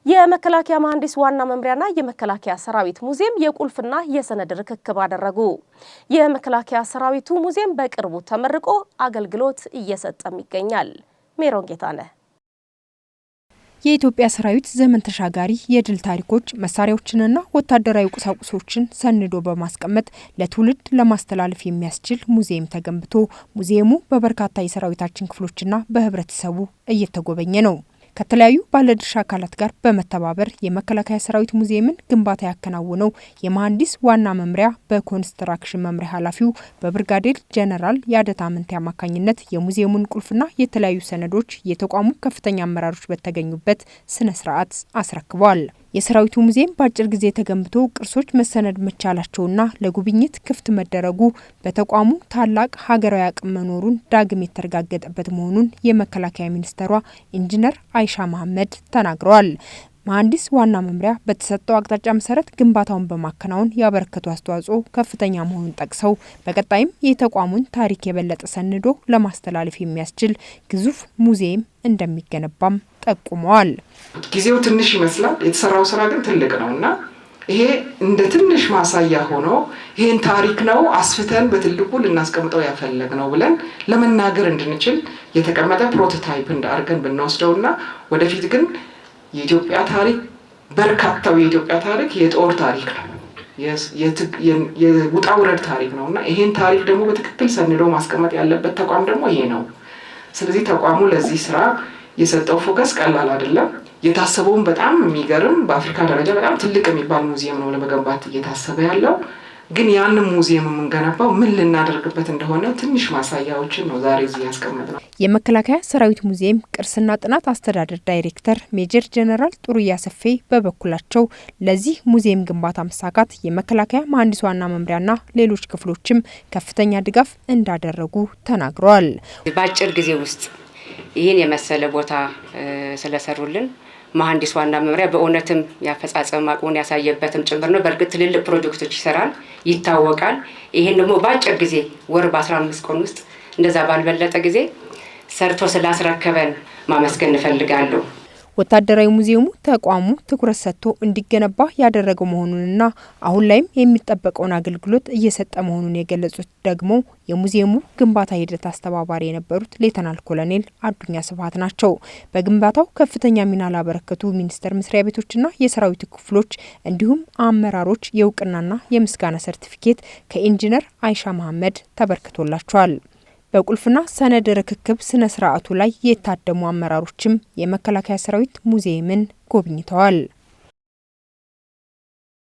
የመከላከያ መሐንዲስ ዋና መምሪያና የመከላከያ ሰራዊት ሙዚየም የቁልፍና የሰነድ ርክክብ አደረጉ። የመከላከያ ሰራዊቱ ሙዚየም በቅርቡ ተመርቆ አገልግሎት እየሰጠም ይገኛል። ሜሮን ጌታነህ የኢትዮጵያ ሰራዊት ዘመን ተሻጋሪ የድል ታሪኮች መሳሪያዎችንና ወታደራዊ ቁሳቁሶችን ሰንዶ በማስቀመጥ ለትውልድ ለማስተላለፍ የሚያስችል ሙዚየም ተገንብቶ ሙዚየሙ በበርካታ የሰራዊታችን ክፍሎችና በህብረተሰቡ እየተጎበኘ ነው። ከተለያዩ ባለድርሻ አካላት ጋር በመተባበር የመከላከያ ሰራዊት ሙዚየምን ግንባታ ያከናወነው የመሐንዲስ ዋና መምሪያ በኮንስትራክሽን መምሪያ ኃላፊው በብርጋዴር ጄኔራል ያደታ አመንቴ አማካኝነት የሙዚየሙን ቁልፍና የተለያዩ ሰነዶች የተቋሙ ከፍተኛ አመራሮች በተገኙበት ስነ ስርዓት አስረክበዋል። የሰራዊቱ ሙዚየም በአጭር ጊዜ ተገንብቶ ቅርሶች መሰነድ መቻላቸውና ለጉብኝት ክፍት መደረጉ በተቋሙ ታላቅ ሀገራዊ አቅም መኖሩን ዳግም የተረጋገጠበት መሆኑን የመከላከያ ሚኒስትሯ ኢንጂነር አይሻ መሐመድ ተናግረዋል። መሐንዲስ ዋና መምሪያ በተሰጠው አቅጣጫ መሰረት ግንባታውን በማከናወን ያበረከቱ አስተዋጽኦ ከፍተኛ መሆኑን ጠቅሰው በቀጣይም የተቋሙን ታሪክ የበለጠ ሰንዶ ለማስተላለፍ የሚያስችል ግዙፍ ሙዚየም እንደሚገነባም ጠቁመዋል። ጊዜው ትንሽ ይመስላል፣ የተሰራው ስራ ግን ትልቅ ነውና ይሄ እንደ ትንሽ ማሳያ ሆኖ ይሄን ታሪክ ነው አስፍተን በትልቁ ልናስቀምጠው ያፈለግነው ብለን ለመናገር እንድንችል የተቀመጠ ፕሮቶታይፕ እንዳርገን ብንወስደውና ወደፊት ግን የኢትዮጵያ ታሪክ በርካታው የኢትዮጵያ ታሪክ የጦር ታሪክ ነው፣ የውጣ ውረድ ታሪክ ነውና ይሄን ታሪክ ደግሞ በትክክል ሰንዶ ማስቀመጥ ያለበት ተቋም ደግሞ ይሄ ነው። ስለዚህ ተቋሙ ለዚህ ስራ የሰጠው ፎከስ ቀላል አይደለም። የታሰበውን በጣም የሚገርም በአፍሪካ ደረጃ በጣም ትልቅ የሚባል ሙዚየም ነው ለመገንባት እየታሰበ ያለው። ግን ያንን ሙዚየም የምንገነባው ምን ልናደርግበት እንደሆነ ትንሽ ማሳያዎችን ነው ዛሬ እዚህ ያስቀመጥነው። የመከላከያ ሰራዊት ሙዚየም ቅርስና ጥናት አስተዳደር ዳይሬክተር ሜጀር ጄኔራል ጥሩያ ሰፌ በበኩላቸው ለዚህ ሙዚየም ግንባታ መሳካት የመከላከያ መሐንዲስ ዋና መምሪያና ሌሎች ክፍሎችም ከፍተኛ ድጋፍ እንዳደረጉ ተናግረዋል። በአጭር ጊዜ ውስጥ ይህን የመሰለ ቦታ ስለሰሩልን መሐንዲስ ዋና መምሪያ በእውነትም ያፈጻጸም አቅሙን ያሳየበትም ጭምር ነው። በእርግጥ ትልልቅ ፕሮጀክቶች ይሰራል ይታወቃል። ይሄን ደግሞ በአጭር ጊዜ ወር በ15 ቀን ውስጥ እንደዛ ባልበለጠ ጊዜ ሰርቶ ስላስረከበን ማመስገን እንፈልጋለሁ። ወታደራዊ ሙዚየሙ ተቋሙ ትኩረት ሰጥቶ እንዲገነባ ያደረገው መሆኑንና አሁን ላይም የሚጠበቀውን አገልግሎት እየሰጠ መሆኑን የገለጹት ደግሞ የሙዚየሙ ግንባታ ሂደት አስተባባሪ የነበሩት ሌተናል ኮሎኔል አዱኛ ስብሐት ናቸው። በግንባታው ከፍተኛ ሚና ላበረከቱ ሚኒስቴር መስሪያ ቤቶችና የሰራዊቱ ክፍሎች እንዲሁም አመራሮች የእውቅናና የምስጋና ሰርቲፊኬት ከኢንጂነር አይሻ መሐመድ ተበርክቶላቸዋል። በቁልፍና ሰነድ ርክክብ ስነ ስርዓቱ ላይ የታደሙ አመራሮችም የመከላከያ ሰራዊት ሙዚየምን ጎብኝተዋል።